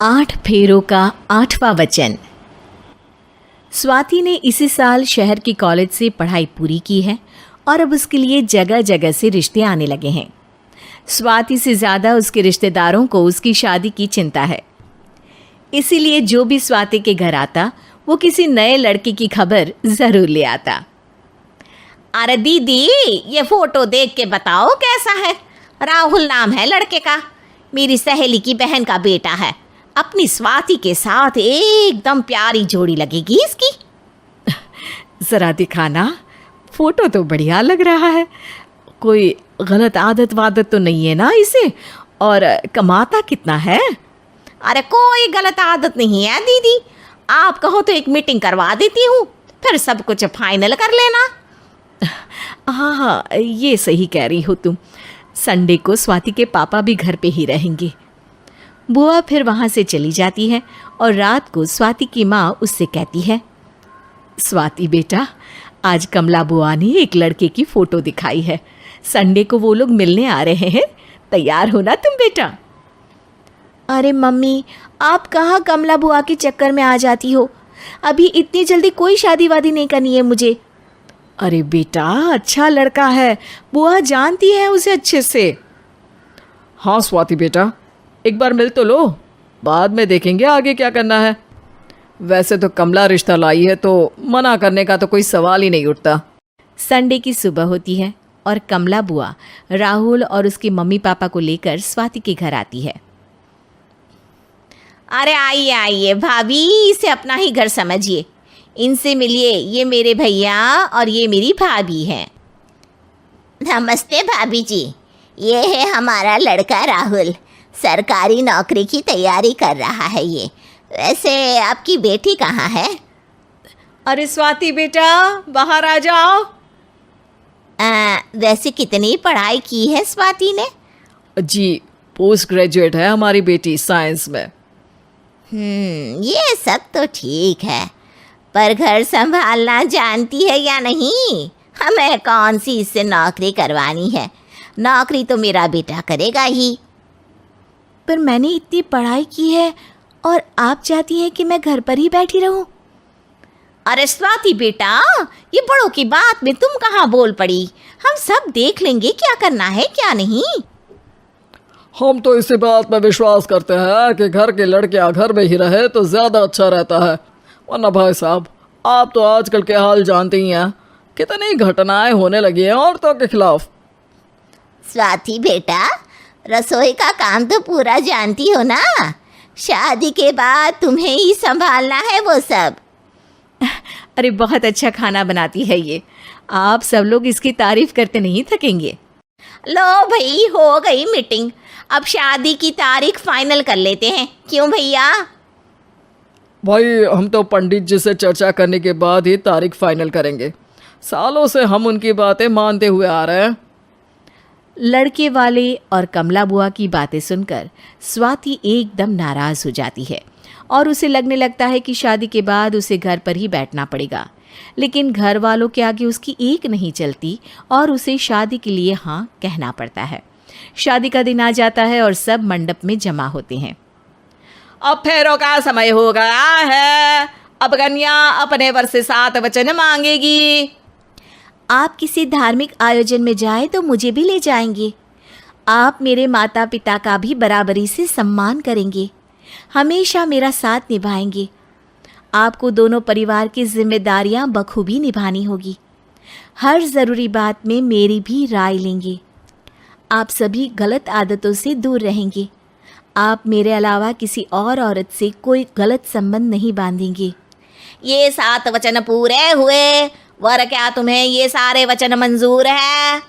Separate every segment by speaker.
Speaker 1: 8 फेरों का 8वां वचन। स्वाति ने इसी साल शहर के कॉलेज से पढ़ाई पूरी की है और अब उसके लिए जगह जगह से रिश्ते आने लगे हैं। स्वाति से ज़्यादा उसके रिश्तेदारों को उसकी शादी की चिंता है, इसीलिए जो भी स्वाति के घर आता वो किसी नए लड़के की खबर ज़रूर ले आता।
Speaker 2: अरे दीदी, ये फोटो देख के बताओ कैसा है। राहुल नाम है लड़के का, मेरी सहेली की बहन का बेटा है। अपनी स्वाति के साथ एकदम प्यारी जोड़ी लगेगी इसकी।
Speaker 1: ज़रा दिखाना, फोटो तो बढ़िया लग रहा है। कोई गलत आदत वादत तो नहीं है ना इसे? और कमाता कितना है?
Speaker 2: अरे कोई गलत आदत नहीं है दीदी, आप कहो तो एक मीटिंग करवा देती हूँ, फिर सब कुछ फाइनल कर लेना।
Speaker 1: हाँ, ये सही कह रही हो तुम। संडे को स्वाति के पापा भी घर पे ही रहेंगे। बुआ फिर वहाँ से चली जाती है और रात को स्वाति की माँ उससे कहती है, स्वाति बेटा, आज कमला बुआ ने एक लड़के की फ़ोटो दिखाई है। संडे को वो लोग मिलने आ रहे हैं, तैयार हो ना तुम बेटा?
Speaker 3: अरे मम्मी, आप कहाँ कमला बुआ के चक्कर में आ जाती हो? अभी इतनी जल्दी कोई शादी वादी नहीं करनी है मुझे।
Speaker 1: अरे बेटा, अच्छा लड़का है, बुआ जानती है उसे अच्छे से। हाँ स्वाति बेटा, एक बार मिल तो लो, बाद में देखेंगे आगे क्या करना है। वैसे तो कमला रिश्ता लाई है तो मना करने का तो कोई सवाल ही नहीं उठता। संडे की सुबह होती है और कमला बुआ राहुल और उसके मम्मी पापा को लेकर स्वाति के घर आती है।
Speaker 2: अरे आइए आइए भाभी, इसे अपना ही घर समझिए, इनसे मिलिए। ये मेरे भैया और ये मेरी भाभी हैं।
Speaker 4: नमस्ते भाभी जी, ये है हमारा लड़का राहुल, सरकारी नौकरी की तैयारी कर रहा है ये। वैसे आपकी बेटी कहाँ है?
Speaker 1: अरे स्वाति बेटा, बाहर आ जाओ।
Speaker 4: वैसे कितनी पढ़ाई की है स्वाति ने?
Speaker 1: जी, पोस्ट ग्रेजुएट है हमारी बेटी साइंस में।
Speaker 4: ये सब तो ठीक है, पर घर संभालना जानती है या नहीं? हमें कौन सी इससे नौकरी करवानी है, नौकरी तो मेरा बेटा करेगा ही।
Speaker 3: पर मैंने इतनी पढ़ाई की है और आप चाहती हैं कि मैं घर पर ही बैठी रहूं?
Speaker 2: अरे स्वाति बेटा, ये बड़ों की बात में तुम कहाँ बोल पड़ी? हम सब देख लेंगे क्या करना है क्या नहीं।
Speaker 5: हम तो इसी बात पर विश्वास करते हैं कि घर के लड़कियां घर में ही रहे तो ज़्यादा अच्छा रहता है, वरना भाई साहब आप तो आजकल के हाल जानते ही हैं, कितनी घटनाएं होने लगी हैं औरतों के खिलाफ।
Speaker 4: स्वाति बेटा, रसोई का काम तो पूरा जानती हो ना? शादी के बाद तुम्हें ही संभालना है वो सब।
Speaker 1: अरे बहुत अच्छा खाना बनाती है ये, आप सब लोग इसकी तारीफ करते नहीं थकेंगे।
Speaker 2: लो भाई, हो गई मीटिंग, अब शादी की तारीख फाइनल कर लेते हैं, क्यों भैया?
Speaker 5: भाई हम तो पंडित जी से चर्चा करने के बाद ही तारीख फाइनल करेंगे, सालों से हम उनकी बातें मानते हुए आ रहे हैं।
Speaker 1: लड़के वाले और कमला बुआ की बातें सुनकर स्वाति एकदम नाराज़ हो जाती है और उसे लगने लगता है कि शादी के बाद उसे घर पर ही बैठना पड़ेगा। लेकिन घर वालों के आगे उसकी एक नहीं चलती और उसे शादी के लिए हाँ कहना पड़ता है। शादी का दिन आ जाता है और सब मंडप में जमा होते हैं।
Speaker 2: अब फेरों का समय हो गया है, अब कन्या अपने वर से 7 वचन मांगेगी।
Speaker 3: आप किसी धार्मिक आयोजन में जाएं तो मुझे भी ले जाएंगे। आप मेरे माता पिता का भी बराबरी से सम्मान करेंगे, हमेशा मेरा साथ निभाएंगे। आपको दोनों परिवार की जिम्मेदारियां बखूबी निभानी होगी। हर ज़रूरी बात में मेरी भी राय लेंगे। आप सभी गलत आदतों से दूर रहेंगे। आप मेरे अलावा किसी और औरत से कोई गलत संबंध नहीं बांधेंगे।
Speaker 2: ये 7 वचन पूरे हुए, वर क्या तुम्हें ये सारे वचन मंजूर है?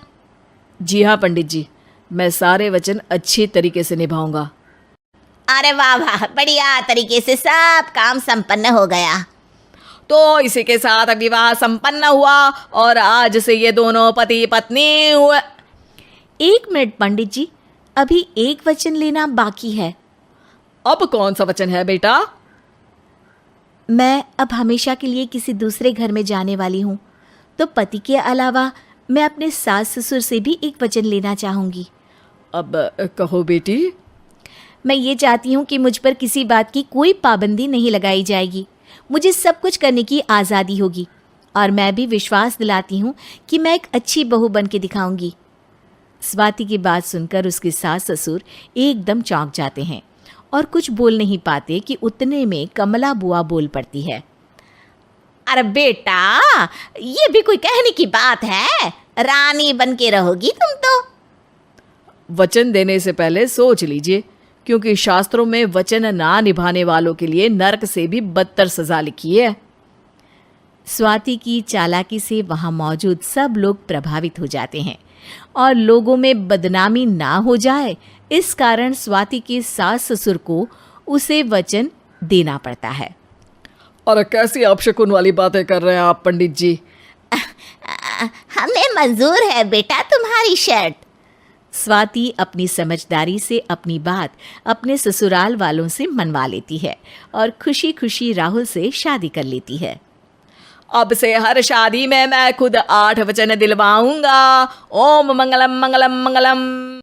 Speaker 1: जी हाँ पंडित जी, मैं सारे वचन अच्छी तरीके से निभाऊंगा।
Speaker 4: अरे वाह वाह, बढ़िया तरीके से सब काम संपन्न हो गया।
Speaker 2: तो इसी के साथ विवाह संपन्न हुआ और आज से ये दोनों पति पत्नी हुए।
Speaker 3: 1 मिनट पंडित जी, अभी एक वचन लेना बाकी है।
Speaker 5: अब कौन सा वचन है बेटा?
Speaker 3: मैं अब हमेशा के लिए किसी दूसरे घर में जाने वाली हूँ, तो पति के अलावा मैं अपने सास ससुर से भी एक वचन लेना चाहूँगी।
Speaker 5: अब कहो बेटी।
Speaker 3: मैं ये चाहती हूँ कि मुझ पर किसी बात की कोई पाबंदी नहीं लगाई जाएगी। मुझे सब कुछ करने की आज़ादी होगी और मैं भी विश्वास दिलाती हूँ कि मैं एक अच्छी बहू बन के दिखाऊंगी। स्वाति की बात सुनकर उसके सास ससुर एकदम चौंक जाते हैं और कुछ बोल नहीं पाते कि उतने में कमला बुआ बोल पड़ती है।
Speaker 2: अरे बेटा, ये भी कोई कहने की बात है? रानी बन के रहोगी तुम तो।
Speaker 1: वचन देने से पहले सोच लीजिए, क्योंकि शास्त्रों में वचन ना निभाने वालों के लिए नरक से भी बदतर सजा लिखी है।
Speaker 3: स्वाति की चालाकी से वहाँ मौजूद सब लोग प्रभावित हो जाते हैं और लोगों में बदनामी ना हो जाए, इस कारण स्वाति के सास ससुर को उसे वचन देना पड़ता है।
Speaker 5: अरे कैसी अपशकुन वाली बातें कर रहे हैं आप पंडित जी।
Speaker 4: हमें मंजूर है बेटा तुम्हारी शर्त।
Speaker 3: स्वाति अपनी समझदारी से अपनी बात अपने ससुराल वालों से मनवा लेती है और खुशी खुशी राहुल से शादी कर लेती है।
Speaker 1: अब से हर शादी में मैं खुद 8 वचन दिलवाऊंगा। ओम मंगलम मंगलम मंगलम।